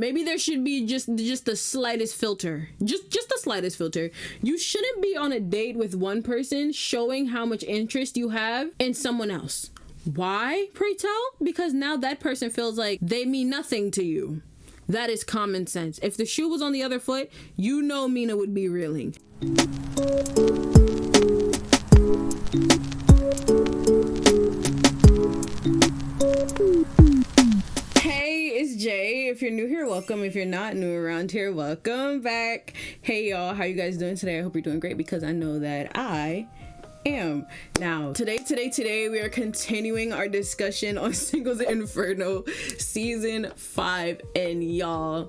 Maybe there should be just the slightest filter. Just the slightest filter. You shouldn't be on a date with one person showing how much interest you have in someone else. Why, pray tell? Because now that person feels like they mean nothing to you. That is common sense. If the shoe was on the other foot, you know Mina would be reeling. Jay, if you're new here, welcome. If you're not new around here, welcome back. Hey y'all, how you guys doing today? I hope you're doing great because I know that I am. Now, today we are continuing our discussion on Singles Inferno season 5, and y'all,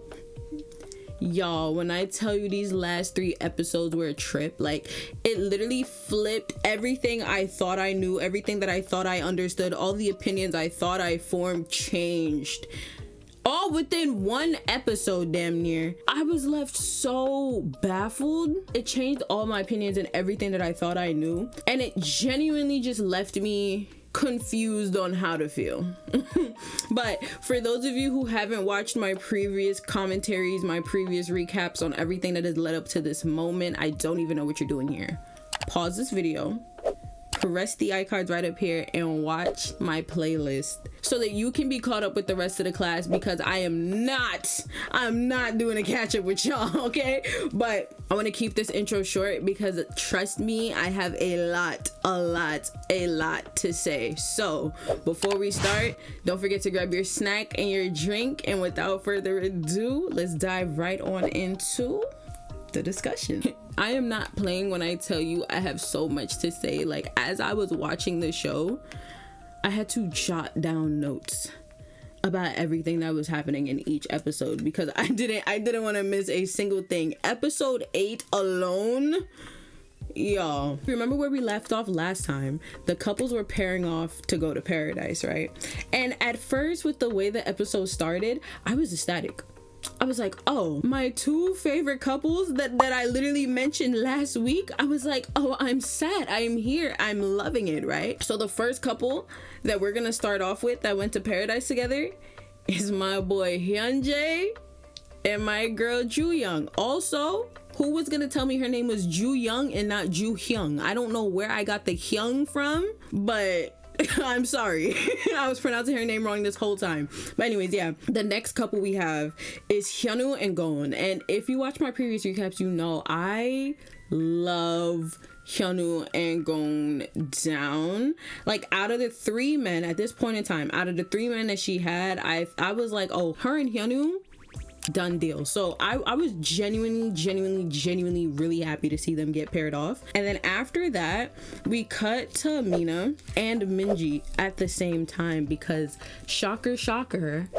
when I tell you these last 3 episodes were a trip, like it literally flipped everything I thought I knew, everything that I thought I understood, all the opinions I thought I formed changed. All within 1 episode, damn near. I was left so baffled. It changed all my opinions and everything that I thought I knew. And it genuinely just left me confused on how to feel. But for those of you who haven't watched my previous commentaries, my previous recaps on everything that has led up to this moment, I don't even know what you're doing here. Pause this video, press the iCards right up here, and watch my playlist so that you can be caught up with the rest of the class, because I'm not doing a catch up with y'all, okay? But I want to keep this intro short because trust me, I have a lot to say. So before we start, don't forget to grab your snack and your drink, and without further ado, let's dive right on into the discussion. I am not playing when I tell you I have so much to say. Like, as I was watching the show, I had to jot down notes about everything that was happening in each episode because I didn't want to miss a single thing. Episode 8 alone, y'all, remember where we left off last time? The couples were pairing off to go to paradise, right? And at first, with the way the episode started, I was ecstatic. I was like, oh, my 2 favorite couples that I literally mentioned last week, I was like, oh, I'm sad, I'm here, I'm loving it, right? So the first couple that we're gonna start off with that went to paradise together is my boy Hyun-jae and my girl Joo-hyun. Also, who was gonna tell me her name was Joo-hyun and not Joo-hyun? I don't know where I got the Hyun from, but I'm sorry. I was pronouncing her name wrong this whole time. But anyways, yeah. The next couple we have is Hyun-woo and Go-eun. And if you watch my previous recaps, you know I love Hyun-woo and Go-eun down. Like, out of the 3 men at this point in time, out of the 3 men that she had, I was like, oh, her and Hyun-woo, done deal. So I was genuinely really happy to see them get paired off. And then after that, we cut to Mina and Minji at the same time because shocker,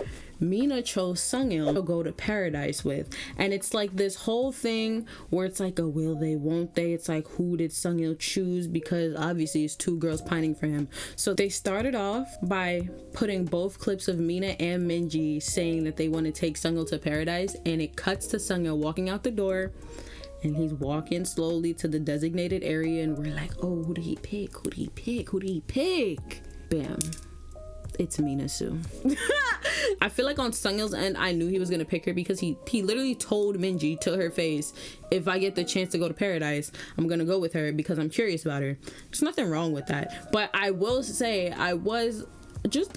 Mina chose Seung-il to go to paradise with. And it's like this whole thing where it's like a will they, won't they? It's like, who did Seung-il choose? Because obviously it's 2 girls pining for him. So they started off by putting both clips of Mina and Minji saying that they want to take Seung-il to paradise. And it cuts to Seung-il walking out the door. And he's walking slowly to the designated area. And we're like, oh, who did he pick? Who did he pick? Who did he pick? Bam. It's Mina-Sue. I feel like on Seung-il's end, I knew he was gonna pick her because he literally told Minji to her face, if I get the chance to go to paradise, I'm gonna go with her because I'm curious about her. There's nothing wrong with that. But I will say I was just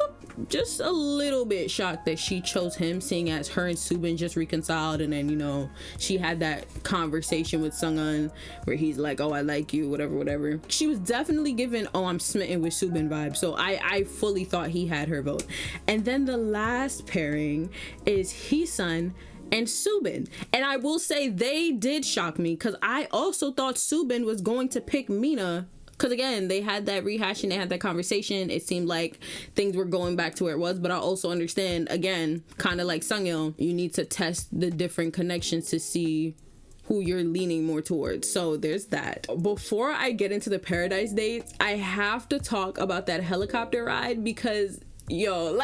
a little bit shocked that she chose him, seeing as her and Subin just reconciled, and then, you know, she had that conversation with Seung-il where he's like, oh, I like you, whatever. She was definitely given, oh, I'm smitten with Subin vibe. So I fully thought he had her vote. And then the last pairing is Heesun and Subin. And I will say they did shock me because I also thought Subin was going to pick Mina. Because again, they had that rehashing, they had that conversation. It seemed like things were going back to where it was. But I also understand, again, kind of like Seung-il, you need to test the different connections to see who you're leaning more towards. So there's that. Before I get into the paradise dates, I have to talk about that helicopter ride because Yo,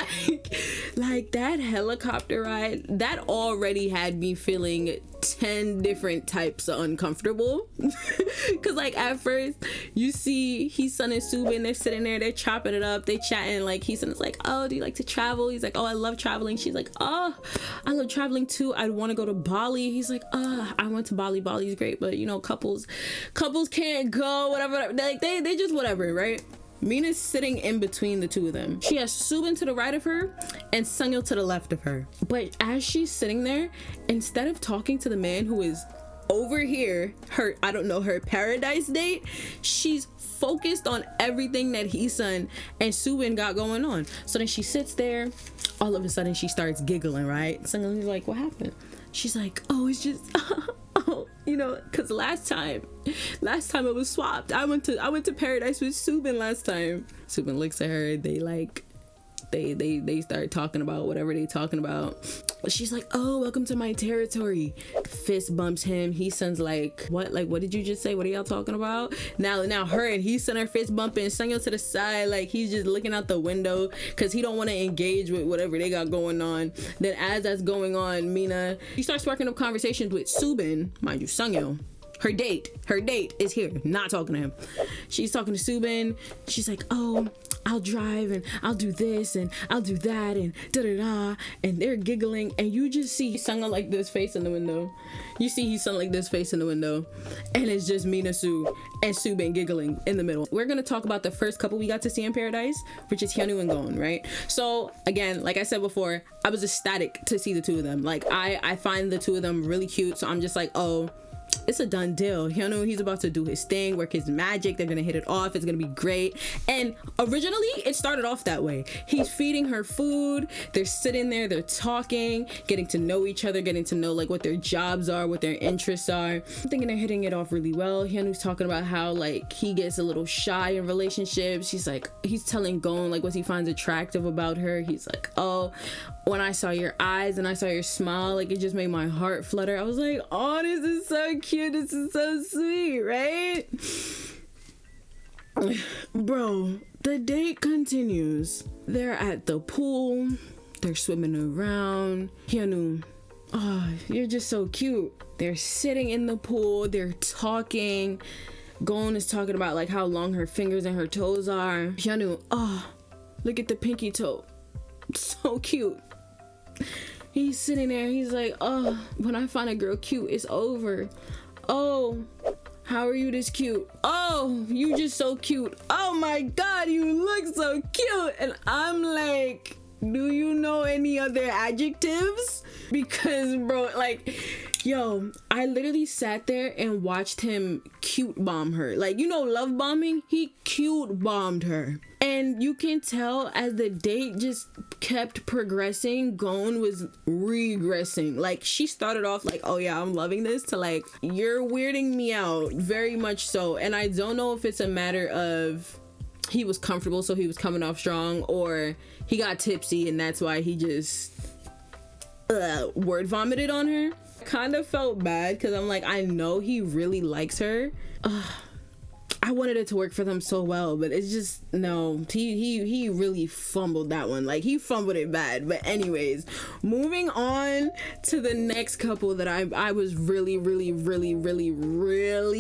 like that helicopter ride, that already had me feeling 10 different types of uncomfortable. Because like at first you see Heesun and Soobin, they're sitting there, they're chopping it up, they chatting. Like Heesun is like, oh, do you like to travel? He's like, oh, I love traveling. She's like, oh, I love traveling too, I want to go to Bali. He's like, I went to Bali. Bali's great, but you know, couples can't go, whatever. Like they just whatever, right? Mina's sitting in between the two of them. She has Soobin to the right of her and Seung-il to the left of her. But as she's sitting there, instead of talking to the man who is over here, her paradise date, she's focused on everything that Heesun and Soobin got going on. So then she sits there, all of a sudden she starts giggling, right? Seung-il's like, what happened? She's like, oh, it's just oh, you know, because last time it was swapped. I went to paradise with Soobin last time. Soobin looks at her, they start talking about whatever they talking about. She's like, oh, welcome to my territory. Fist bumps him. Heesun's like, what did you just say? What are y'all talking about? Now her and Heesun are fist bumping. Seung-il to the side, like he's just looking out the window because he don't want to engage with whatever they got going on. Then as that's going on, Mina, she starts sparking up conversations with Soobin, mind you, Seung-il. Her date is here, not talking to him. She's talking to Soobin. She's like, oh, I'll drive and I'll do this and I'll do that and da-da-da. And they're giggling and you just see Seung-il like this face in the window. You see Heesun like this face in the window. And it's just Mina-Sue and Soobin giggling in the middle. We're gonna talk about the first couple we got to see in Paradise, which is Hyun-woo and Go-eun, right? So again, like I said before, I was ecstatic to see the two of them. Like I find the two of them really cute. So I'm just like, oh, it's a done deal. Hyun-woo, he's about to do his thing, work his magic. They're gonna hit it off. It's gonna be great. And originally it started off that way. He's feeding her food. They're sitting there, they're talking, getting to know each other, getting to know like what their jobs are, what their interests are. I'm thinking they're hitting it off really well. Hyun-woo's talking about how like he gets a little shy in relationships. He's telling Go-eun like what he finds attractive about her. He's like, oh, when I saw your eyes and I saw your smile, like it just made my heart flutter. I was like, oh, this is so cute. This is so sweet, right? Bro, the date continues. They're at the pool. They're swimming around. Hyun-woo, oh, you're just so cute. They're sitting in the pool. They're talking. Go-eun is talking about like how long her fingers and her toes are. Hyun-woo, oh, look at the pinky toe. So cute. He's sitting there, he's like, oh, when I find a girl cute, it's over. Oh, how are you this cute? Oh, you just so cute. Oh my god, you look so cute. And I'm like, do you know any other adjectives? Because bro, like, yo, I literally sat there and watched him cute bomb her. Like, you know, love bombing? He cute bombed her. And you can tell as the date just kept progressing, Go-eun was regressing. Like, she started off like, oh yeah, I'm loving this, to like, you're weirding me out, very much so. And I don't know if it's a matter of he was comfortable, so he was coming off strong, or he got tipsy and that's why he just word vomited on her. Kind of felt bad because I'm like, I know he really likes her. I wanted it to work for them so well, but it's just, no, he really fumbled that one. Like, he fumbled it bad. But anyways, moving on to the next couple that I was really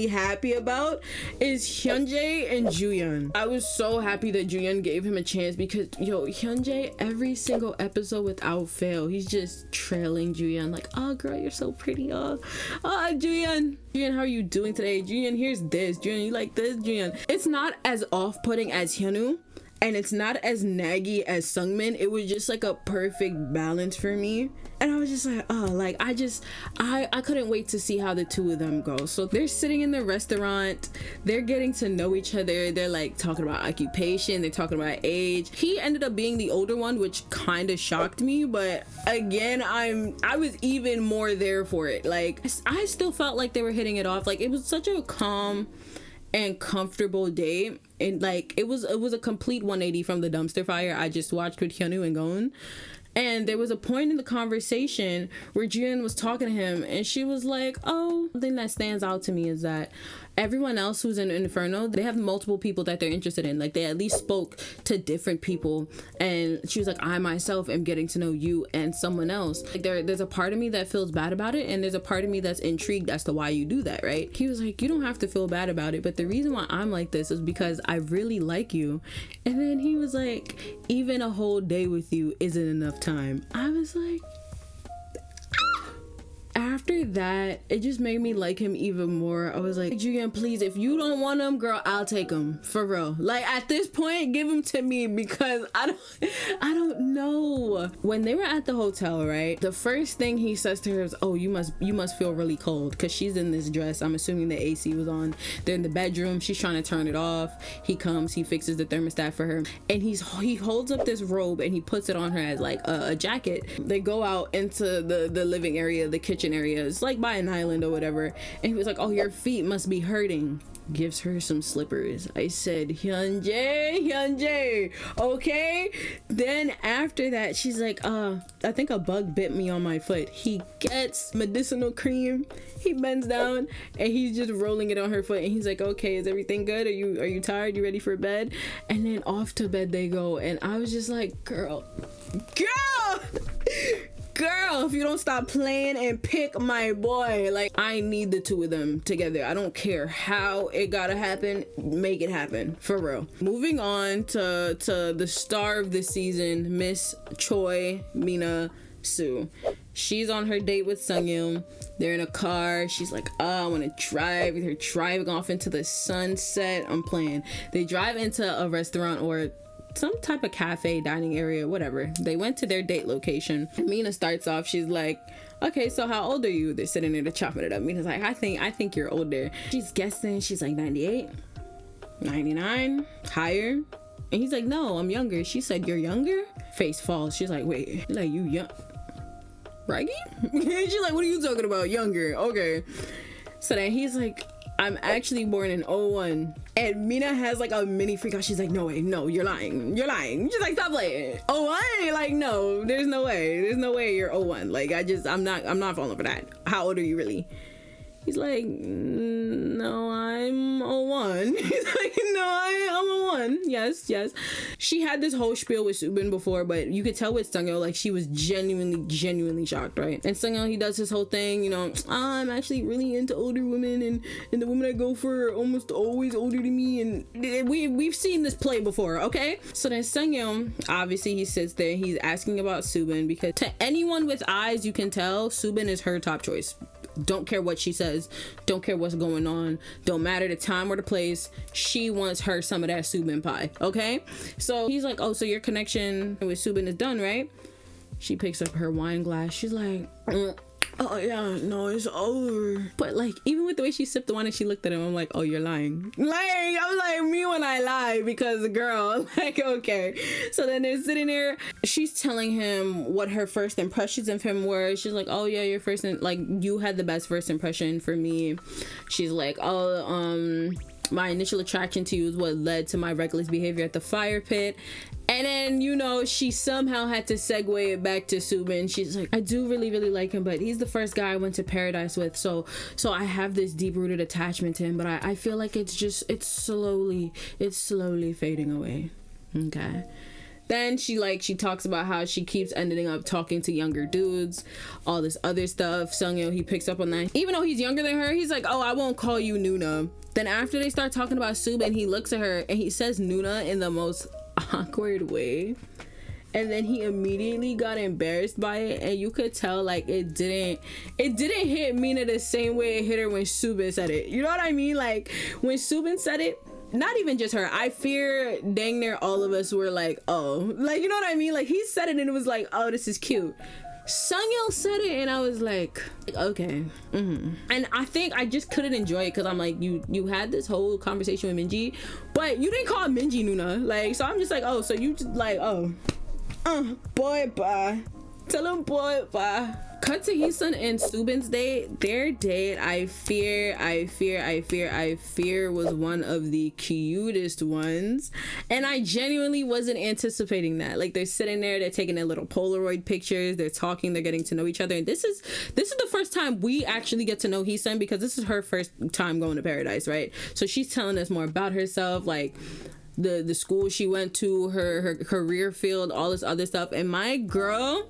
happy about is Hyun-jae and Joo-hyun. I was so happy that Joo-hyun gave him a chance because, yo, Hyun-jae, every single episode without fail, he's just trailing Joo-hyun like, oh girl, you're so pretty. Oh Joo-hyun, how are you doing today? Joo-hyun, here's this. Joo-hyun, you like this? Joo-hyun. It's not as off-putting as Hyun-woo, and it's not as naggy as Seung-min. It was just like a perfect balance for me. And I was just like, oh, like, I couldn't wait to see how the two of them go. So they're sitting in the restaurant, they're getting to know each other, they're like talking about occupation, they're talking about age. He ended up being the older one, which kind of shocked me, but again, I was even more there for it. Like, I still felt like they were hitting it off. Like, it was such a calm and comfortable date, and like it was a complete 180 from the dumpster fire I just watched with Hyun-woo and Go-eun. And there was a point in the conversation where Joo-hyun was talking to him, and she was like, oh, the thing that stands out to me is that everyone else who's in Inferno, they have multiple people that they're interested in. Like, they at least spoke to different people. And she was like, I myself am getting to know you and someone else. Like, there's a part of me that feels bad about it, and there's a part of me that's intrigued as to why you do that, right? He was like, you don't have to feel bad about it, but the reason why I'm like this is because I really like you. And then he was like, even a whole day with you isn't enough time. I was like, after that, it just made me like him even more. I was like, Joo-hyun, please, if you don't want him, girl, I'll take him, for real. Like, at this point, give him to me, because I don't know. When they were at the hotel, right, the first thing he says to her is, oh, you must feel really cold, because she's in this dress. I'm assuming the AC was on. They're in the bedroom. She's trying to turn it off. He comes, he fixes the thermostat for her, and he holds up this robe and he puts it on her as like a jacket. They go out into the living area, the kitchen area. It's like by an island or whatever, and he was like, oh, your feet must be hurting. Gives her some slippers. I said, Hyun-jae, okay. Then after that, she's like, I think a bug bit me on my foot. He gets medicinal cream, he bends down and he's just rolling it on her foot, and he's like, okay, is everything good? Are you tired? You ready for bed? And then off to bed they go, and I was just like, girl, if you don't stop playing and pick my boy. Like, I need the two of them together. I don't care how it gotta happen, make it happen, for real. Moving on to the star of the season, Miss Choi, Mina-Sue. She's on her date with Seung-il. They're in a car. She's like, oh, I want to drive. They're driving off into the sunset. I'm playing. They drive into a restaurant or some type of cafe, dining area, whatever. They went to their date location. Mina starts off, she's like, okay, so how old are you? They're sitting there, chopping it up. Mina's like, I think you're older. She's guessing. She's like 98, 99, higher. And he's like, no, I'm younger. She said, you're younger? Face falls. She's like, wait, like, you young? Raggy? She's like, what are you talking about? Younger. Okay. So then he's like, I'm actually born in 01. And Mina has like a mini freak out. She's like, no way, no, you're lying. She's like, stop playing. 01? Like, no, there's no way you're 01. Like, I'm not falling for that. How old are you really? He's like, no, I'm 01. He's like, no, I'm 01. Yes. She had this whole spiel with Subin before, but you could tell with Seung-il, like, she was genuinely shocked, right? And Seung-il, he does his whole thing, you know, I'm actually really into older women, and the women I go for are almost always older than me, and we've seen this play before, okay? So then Seung-il, obviously, he sits there, he's asking about Subin, because to anyone with eyes, you can tell Subin is her top choice. Don't care what she says, don't care what's going on, don't matter the time or the place, she wants her some of that Subin pie, okay? So he's like, oh, so your connection with Subin is done, right? She picks up her wine glass. She's like, oh yeah, no, it's over. But like, even with the way she sipped the wine and she looked at him, I'm like, oh, you're lying. Like, I was like, me when I lie, because girl, like, okay. So then they're sitting there, she's telling him what her first impressions of him were. She's like, oh yeah, your first, like, you had the best first impression for me. She's like, oh, my initial attraction to you is what led to my reckless behavior at the fire pit. And then, you know, she somehow had to segue it back to Subin. She's like, I do really like him, but he's the first guy I went to paradise with. So I have this deep-rooted attachment to him, but I feel like it's slowly fading away. Okay. Then she talks about how she keeps ending up talking to younger dudes, all this other stuff. Seung-il, he picks up on that. Even though he's younger than her, he's like, oh, I won't call you Nuna. Then after they start talking about Subin, he looks at her and he says Nuna in the most awkward way, and then he immediately got embarrassed by it, and you could tell like it didn't hit Mina the same way it hit her when Subin said it. You know what I mean? Like, when Subin said it, not even just her, I fear dang near all of us were like, oh, like, you know what I mean? Like, he said it and it was like, oh, this is cute. Seung-il said it and I was like, okay. And I think I just couldn't enjoy it because I'm like, you had this whole conversation with Minji, but you didn't call Minji Nuna. Like, so I'm just like, oh, so you just like, oh, boy bye, tell him boy bye. Cut to Heesun and Subin's date. Their date, I fear was one of the cutest ones, and I genuinely wasn't anticipating that. Like, they're sitting there, they're taking their little Polaroid pictures, they're talking, they're getting to know each other, and this is the first time we actually get to know Heesun, because this is her first time going to Paradise, right? So she's telling us more about herself, like the school she went to, her career field, all this other stuff. And my girl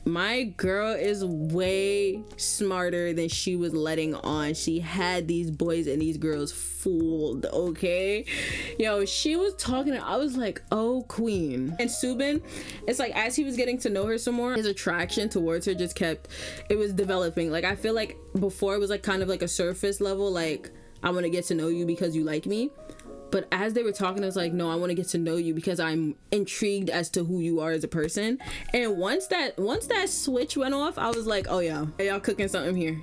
is way smarter than she was letting on. She had these boys and these girls fooled, okay? Yo, she was talking, I was like, oh, queen. And Subin, it's like, as he was getting to know her some more, his attraction towards her just it was developing. Like, I feel like before it was like kind of like a surface level, like, I want to get to know you because you like me. But as they were talking, I was like, no, I want to get to know you because I'm intrigued as to who you are as a person. And once that switch went off, I was like, oh yeah, y'all cooking something here.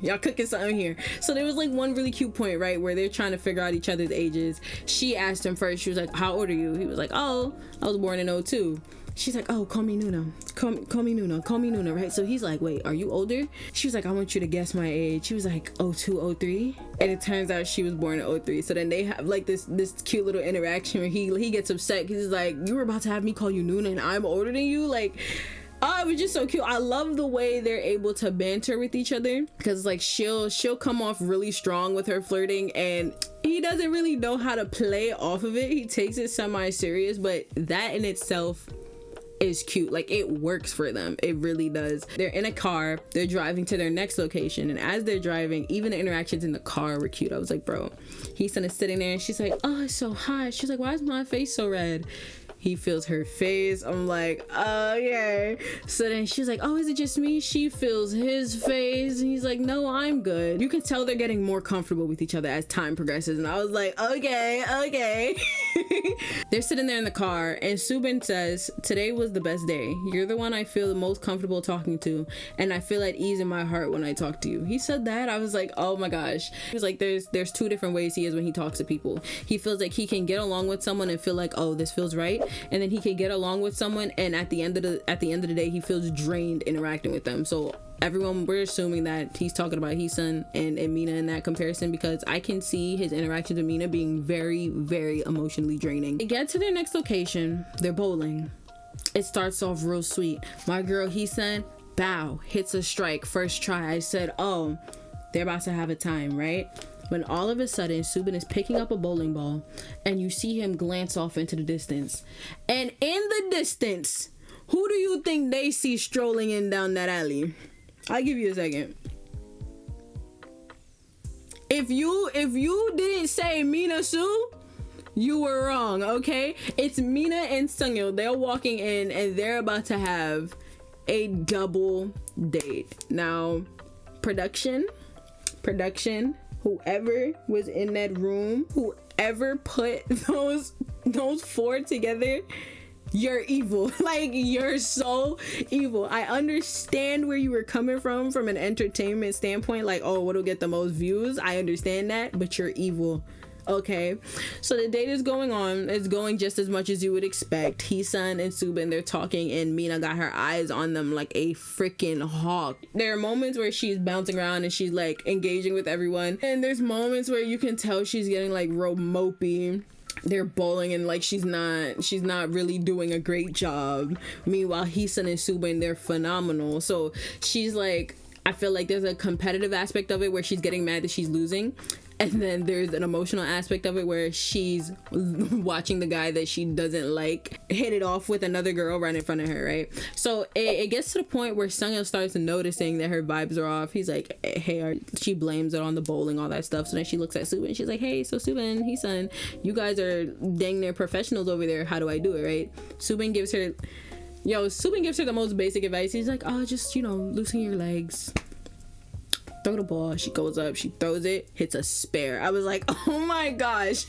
So there was like one really cute point, right, where they're trying to figure out each other's ages. She asked him first. She was like, how old are you? He was like, oh, I was born in 2002. She's like, oh, call me Nuna. Call me Nuna, right? So he's like, wait, are you older? She was like, I want you to guess my age. She was like, 02, 03. And it turns out she was born in 03. So then they have like this cute little interaction where he gets upset. He's like, you were about to have me call you Nuna and I'm older than you? Like, oh, it was just so cute. I love the way they're able to banter with each other, because like she'll come off really strong with her flirting, and he doesn't really know how to play off of it. He takes it semi-serious, but that in itself is cute. Like, it works for them. It really does. They're in a car, they're driving to their next location, and as they're driving, even the interactions in the car were cute. I was like, bro, he's sitting there and she's like, oh, it's so hot. She's like, why is my face so red? He feels her face. I'm like, oh yeah. So then she's like, oh, is it just me? She feels his face, and he's like, no, I'm good. You can tell they're getting more comfortable with each other as time progresses, and I was like, okay. They're sitting there in the car, and Subin says, today was the best day. You're the one I feel the most comfortable talking to, and I feel at ease in my heart when I talk to you. He said that. I was like, oh my gosh. He was like, there's two different ways he is when he talks to people. He feels like he can get along with someone and feel like, oh, this feels right, and then he can get along with someone, and at the end of the day, he feels drained interacting with them. So everyone, we're assuming that he's talking about Heesun and Mina in that comparison, because I can see his interactions with Mina being very, very emotionally draining. They get to their next location. They're bowling. It starts off real sweet. My girl Heesun, bow, hits a strike first try. I said, oh, they're about to have a time, right? When all of a sudden Subin is picking up a bowling ball, and you see him glance off into the distance, and in the distance, who do you think they see strolling in down that alley? I'll give you a second. If you didn't say Mina-Sue, you were wrong, okay? It's Mina and Seung-il. They're walking in and they're about to have a double date. Now, production, whoever was in that room, whoever put those four together, you're evil. Like, you're so evil. I understand where you were coming from an entertainment standpoint, like, oh, what'll get the most views? I understand that, but you're evil. Okay, so the date is going on. It's going just as much as you would expect. Heesun and Subin, they're talking, and Mina got her eyes on them like a freaking hawk. There are moments where she's bouncing around and she's like engaging with everyone, and there's moments where you can tell she's getting like real mopey. They're bowling and like she's not really doing a great job. Meanwhile, Heesun and Subin, they're phenomenal. So she's like, I feel like there's a competitive aspect of it where she's getting mad that she's losing, and then there's an emotional aspect of it where she's watching the guy that she doesn't like hit it off with another girl right in front of her, right? So it gets to the point where Seung-il starts noticing that her vibes are off. He's like, hey, she blames it on the bowling, all that stuff. So then she looks at Subin and she's like, hey, so Subin, Heesun, you guys are dang near professionals over there. How do I do it, right? Subin gives her the most basic advice. He's like, oh, just, loosen your legs, throw the ball. She goes up, she throws it, hits a spare. I was like, oh my gosh.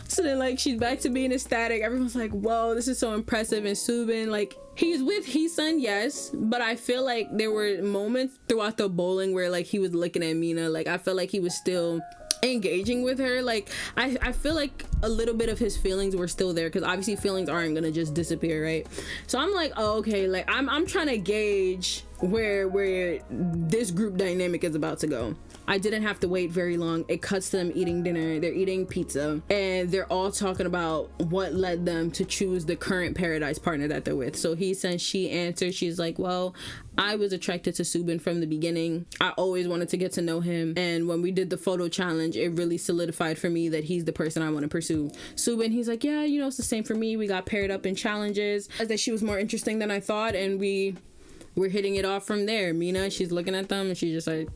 So then like she's back to being ecstatic. Everyone's like, whoa, this is so impressive. And Subin, like, he's with Heesun, yes, but I feel like there were moments throughout the bowling where like he was looking at Mina. Like, I felt like he was still engaging with her. Like, I feel like a little bit of his feelings were still there, because obviously feelings aren't gonna just disappear, right? So I'm like, oh, okay, like I'm trying to gauge where this group dynamic is about to go. I didn't have to wait very long. It cuts to them eating dinner. They're eating pizza and they're all talking about what led them to choose the current paradise partner that they're with. So she answers, she's like, well, I was attracted to Subin from the beginning. I always wanted to get to know him, and when we did the photo challenge, it really solidified for me that he's the person I want to pursue. Subin, he's like, yeah, you know, it's the same for me. We got paired up in challenges. That she was more interesting than I thought, and we're hitting it off from there. Mina, she's looking at them and she's just like,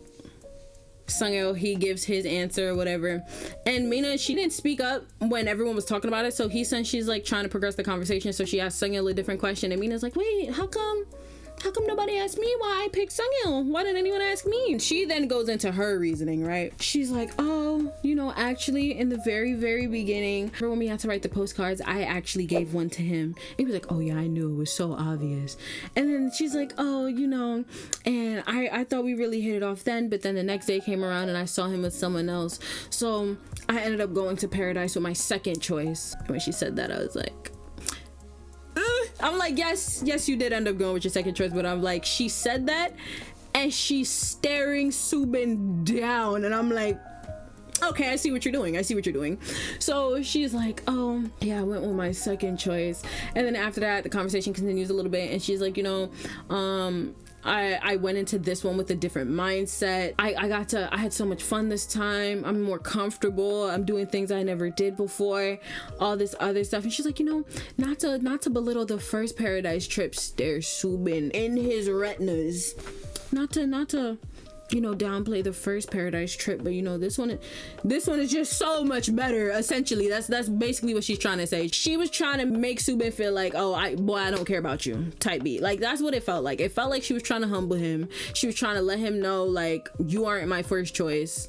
Seung-il, he gives his answer or whatever, and Mina, she didn't speak up when everyone was talking about it, so she's like trying to progress the conversation, so she asked Seung-il a different question, and Mina's like, wait, how come nobody asked me why I picked Seung-il? Why didn't anyone ask me? She then goes into her reasoning, right? She's like, oh, you know, actually in the very, very beginning, when we had to write the postcards, I actually gave one to him. He was like, oh yeah, I knew, it was so obvious. And then she's like, oh, you know, and I thought we really hit it off then, but then the next day came around and I saw him with someone else. So I ended up going to Paradise with my second choice. When she said that, I was like, I'm like, yes, you did end up going with your second choice, but I'm like, she said that and she's staring Subin down, and I'm like, okay, I see what you're doing. So she's like, oh yeah, I went with my second choice. And then after that, the conversation continues a little bit, and she's like, you know, I went into this one with a different mindset. I had so much fun this time. I'm more comfortable. I'm doing things I never did before, all this other stuff. And she's like, you know, not to belittle the first Paradise trip, stares Subin in his retinas. Not to you know, downplay the first Paradise trip, but you know, this one is just so much better. Essentially, that's basically what she's trying to say. She was trying to make Subin feel like, oh, I don't care about you type beat. Like, that's what it felt like. It felt like she was trying to humble him. She was trying to let him know, like, you aren't my first choice.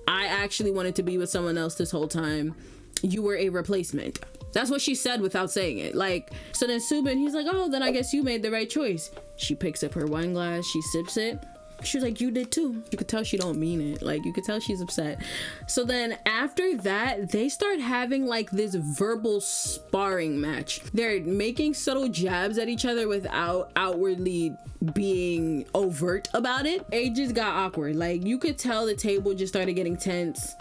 I actually wanted to be with someone else this whole time. You were a replacement. That's what she said without saying it. Like, so then Subin, he's like, oh, then I guess you made the right choice. She picks up her wine glass, she sips it. She was like, you did too. You could tell she don't mean it. Like, you could tell she's upset. So then after that, they start having like this verbal sparring match. They're making subtle jabs at each other without outwardly being overt about it. It just got awkward. Like, you could tell the table just started getting tense,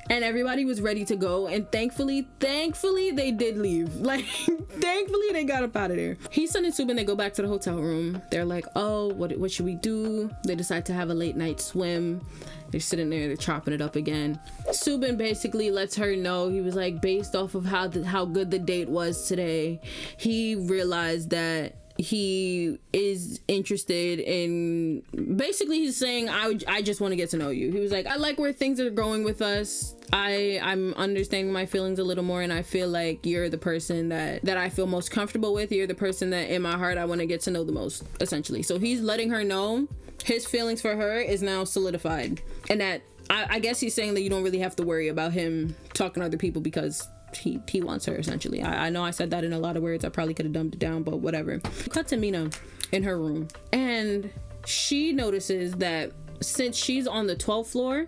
and everybody was ready to go, and thankfully they did leave. Like, thankfully they got up out of there. Hyun and Subin, they go back to the hotel room. They're like, oh, what should we do? They decide to have a late night swim. They're sitting there, they're chopping it up again. Subin basically lets her know, he was like, based off of how good the date was today, he realized that he is interested in, basically he's saying, I just want to get to know you. He was like, I like where things are going with us. I'm understanding my feelings a little more, and I feel like you're the person that I feel most comfortable with. You're the person that in my heart I want to get to know the most, essentially. So he's letting her know his feelings for her is now solidified, and that I guess he's saying that you don't really have to worry about him talking to other people because he wants her, essentially. I know I said that in a lot of words. I probably could have dumbed it down, but whatever. Cut to Mina in her room, and she notices that since she's on the 12th floor,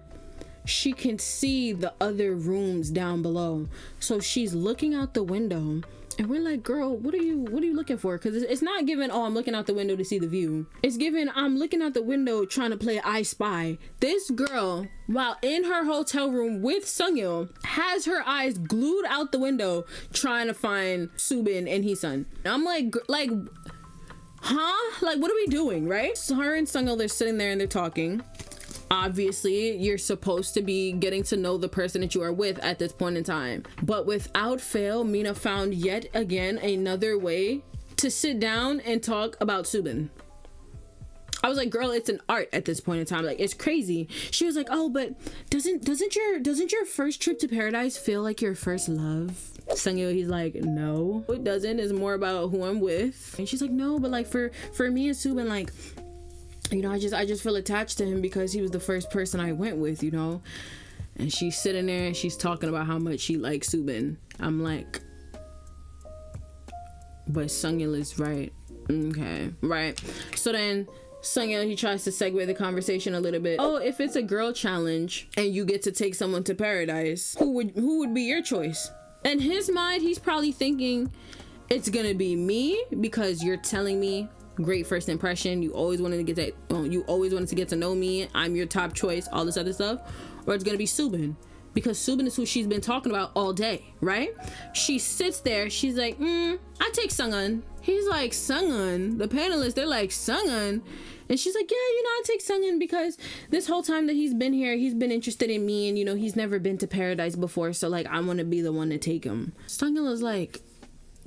she can see the other rooms down below. So she's looking out the window, and we're like, girl, what are you looking for? Because it's not given, oh, I'm looking out the window to see the view. It's given, I'm looking out the window trying to play I Spy. This girl, while in her hotel room with Seung-il, has her eyes glued out the window trying to find Subin and Hyun. I'm like, huh? Like, what are we doing, right? So her and Seung-il, they're sitting there and they're talking. Obviously, you're supposed to be getting to know the person that you are with at this point in time. But without fail, Mina found yet again another way to sit down and talk about Subin. I was like, girl, it's an art at this point in time. Like, it's crazy. She was like, oh, but doesn't your first trip to Paradise feel like your first love? Seung-il, he's like, no, it doesn't. It's more about who I'm with. And she's like, no, but like for me and Subin, like, you know, I just feel attached to him because he was the first person I went with, you know. And she's sitting there and she's talking about how much she likes Subin. I'm like, but Seung-il is right. Okay, right. So then Seung-il, he tries to segue the conversation a little bit. Oh, if it's a girl challenge and you get to take someone to Paradise, who would be your choice? In his mind, he's probably thinking it's gonna be me because you're telling me great first impression, you always wanted to get to know me, I'm your top choice, all this other stuff, or it's gonna be Subin, because Subin is who she's been talking about all day, right? She sits there, she's like, I take Seung-il. He's like, Seung-il? The panelists, they're like, Seung-il? And she's like, yeah, I take Seung-il because this whole time that he's been here, he's been interested in me, and he's never been to paradise before, so like I want to be the one to take him. Seung-il is like,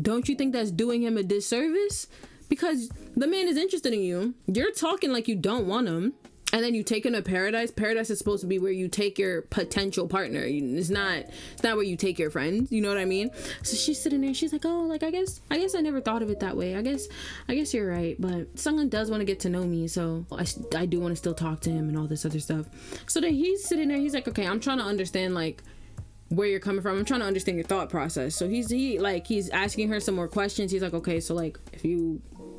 don't you think that's doing him a disservice? Because the man is interested in you. You're talking like you don't want him, and then you take him to paradise. Paradise is supposed to be where you take your potential partner. It's not where you take your friends. You know what I mean? So she's sitting there. She's like, oh, like I guess I never thought of it that way. I guess you're right. But Seung-il does want to get to know me, so I do want to still talk to him and all this other stuff. So then he's sitting there. He's like, okay, I'm trying to understand like where you're coming from. I'm trying to understand your thought process. So he's asking her some more questions. He's like, okay, so like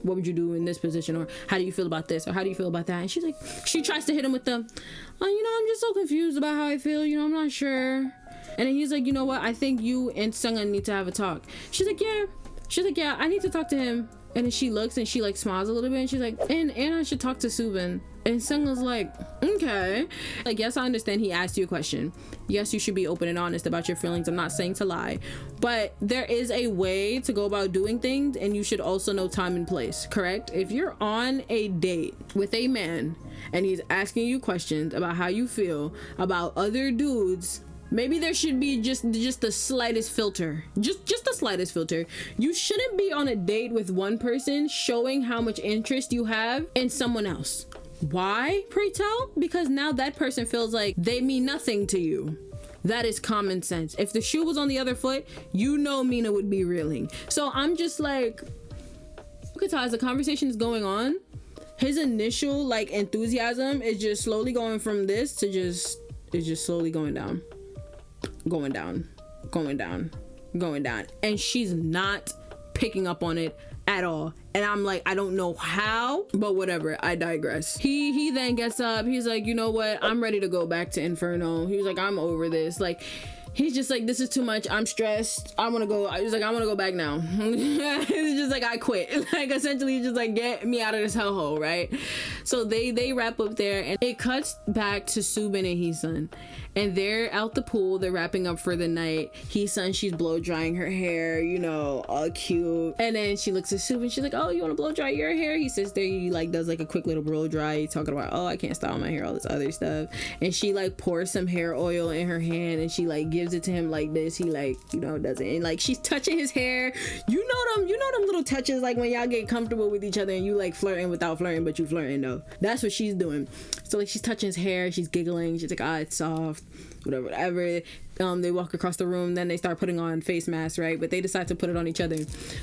what would you do in this position, or how do you feel about this, or how do you feel about that? And she's like, she tries to hit him with the I'm just so confused about how I feel, I'm not sure. And then he's like, you know what, I think you and Seung-il need to have a talk. She's like, yeah, I need to talk to him. And then she looks and she like smiles a little bit, and she's like, and I should talk to Subin. And Seung-il's like, okay. Like, yes, I understand he asked you a question. Yes, you should be open and honest about your feelings. I'm not saying to lie. But there is a way to go about doing things, and you should also know time and place, correct? If you're on a date with a man and he's asking you questions about how you feel about other dudes, maybe there should be just the slightest filter. Just the slightest filter. You shouldn't be on a date with one person showing how much interest you have in someone else. Why, pray tell? Because now that person feels like they mean nothing to you. That is common sense. If the shoe was on the other foot, Mina would be reeling. So I'm just like, look at how as the conversation is going on, his initial like enthusiasm is just slowly going from this to just slowly going down. And she's not picking up on it at all. And I'm like, I don't know how, but whatever, I digress. He then gets up, he's like, you know what, I'm ready to go back to Inferno. He was like, I'm over this. Like, he's just like, this is too much, I'm stressed, I want to go. I was like, I want to go back now. It's just like, I quit. Like, essentially just like, get me out of this hellhole, right? So they wrap up there, and it cuts back to Subin and Hyun, and they're out the pool, they're wrapping up for the night. Hyun, she's blow drying her hair, all cute, and then she looks at Subin, she's like, oh, you want to blow dry your hair? He sits there, he like does like a quick little blow dry, he's talking about, oh, I can't style my hair, all this other stuff, and she like pours some hair oil in her hand, and she like gives it to him like this. He like, does it, and like she's touching his hair. You know them little touches, like when y'all get comfortable with each other and you like flirting without flirting, but you flirting though. That's what she's doing. So like she's touching his hair, she's giggling, she's like, ah, it's soft, whatever. They walk across the room, then they start putting on face masks, right? But they decide to put it on each other.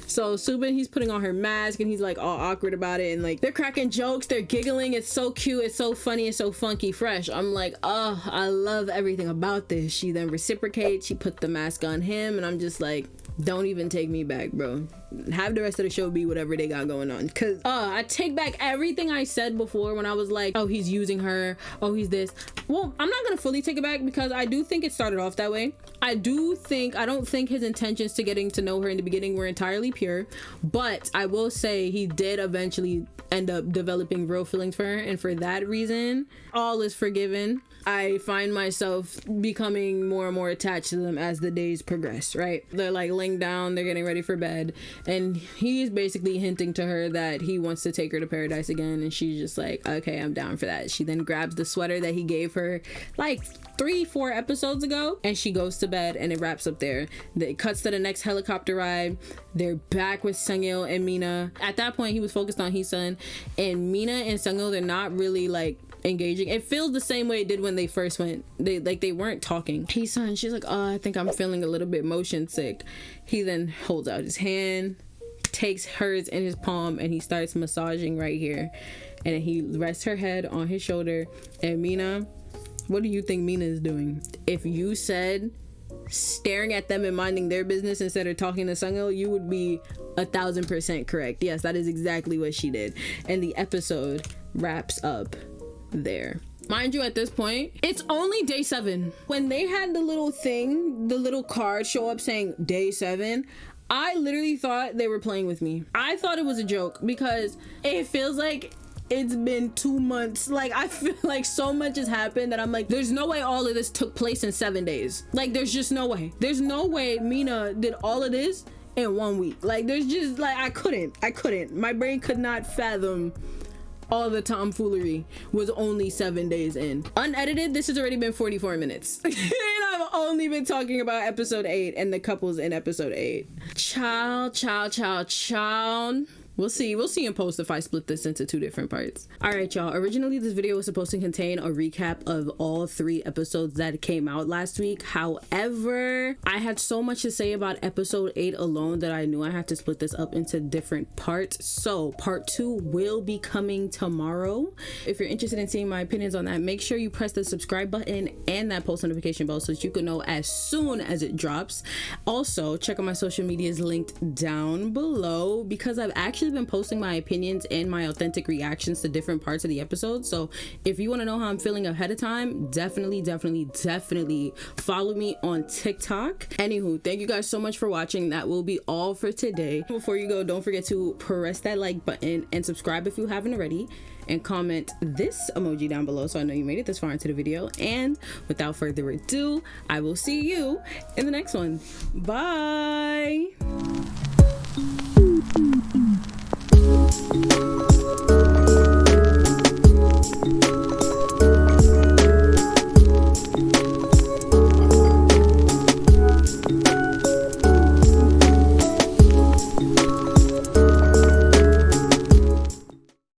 So Subin, he's putting on her mask, and he's like all awkward about it, and like they're cracking jokes, they're giggling. It's so cute, it's so funny, it's so funky fresh. I'm like, oh, I love everything about this. She then reciprocates, she put the mask on him, and I'm just like, don't even take me back, bro. Have the rest of the show be whatever they got going on, because I take back everything I said before when I was like, oh, he's using her, oh, he's this. Well, I'm not gonna fully take it back, because I do think it started off that way. I don't think his intentions to getting to know her in the beginning were entirely pure, but I will say he did eventually end up developing real feelings for her, and for that reason, all is forgiven. I find myself becoming more and more attached to them as the days progress, right? They're like laying down, they're getting ready for bed, and he's basically hinting to her that he wants to take her to paradise again, and she's just like, okay, I'm down for that. She then grabs the sweater that he gave her like 3-4 episodes ago, and she goes to bed, and it wraps up there. It cuts to the next helicopter ride. They're back with Seung-il and Mina. At that point, he was focused on Hyun, and Mina and Seung-il, they're not really like engaging. It feels the same way it did when they first went. They weren't talking. Hyun, she's like, oh, I think I'm feeling a little bit motion sick. He then holds out his hand, takes hers in his palm, and he starts massaging right here, and then he rests her head on his shoulder. And Mina, what do you think Mina is doing? If you said staring at them and minding their business instead of talking to Seung-il, you would be 1,000% correct. Yes, that is exactly what she did. And the episode wraps up there. Mind you, at this point, it's only day 7. When they had the little thing, the little card show up saying day 7, I literally thought they were playing with me. I thought it was a joke because it feels like it's been 2 months. Like, I feel like so much has happened that I'm like, there's no way all of this took place in 7 days. Like, there's just no way. There's no way Mina did all of this in 1 week. Like, there's just, like, I couldn't. My brain could not fathom all the tomfoolery was only 7 days in. Unedited, this has already been 44 minutes. And I've only been talking about episode 8 and the couples in episode 8. Ciao. We'll see in post if I split this into 2 different parts. All right, y'all. Originally, this video was supposed to contain a recap of all 3 episodes that came out last week. However, I had so much to say about episode 8 alone that I knew I had to split this up into different parts. So part 2 will be coming tomorrow. If you're interested in seeing my opinions on that, make sure you press the subscribe button and that post notification bell so that you can know as soon as it drops. Also, check out my social medias linked down below because I've actually been posting my opinions and my authentic reactions to different parts of the episode. So if you want to know how I'm feeling ahead of time, definitely follow me on TikTok. Anywho, thank you guys so much for watching. That will be all for today. Before you go, don't forget to press that like button and subscribe if you haven't already, and comment this emoji down below so I know you made it this far into the video. And without further ado, I will see you in the next one. Bye.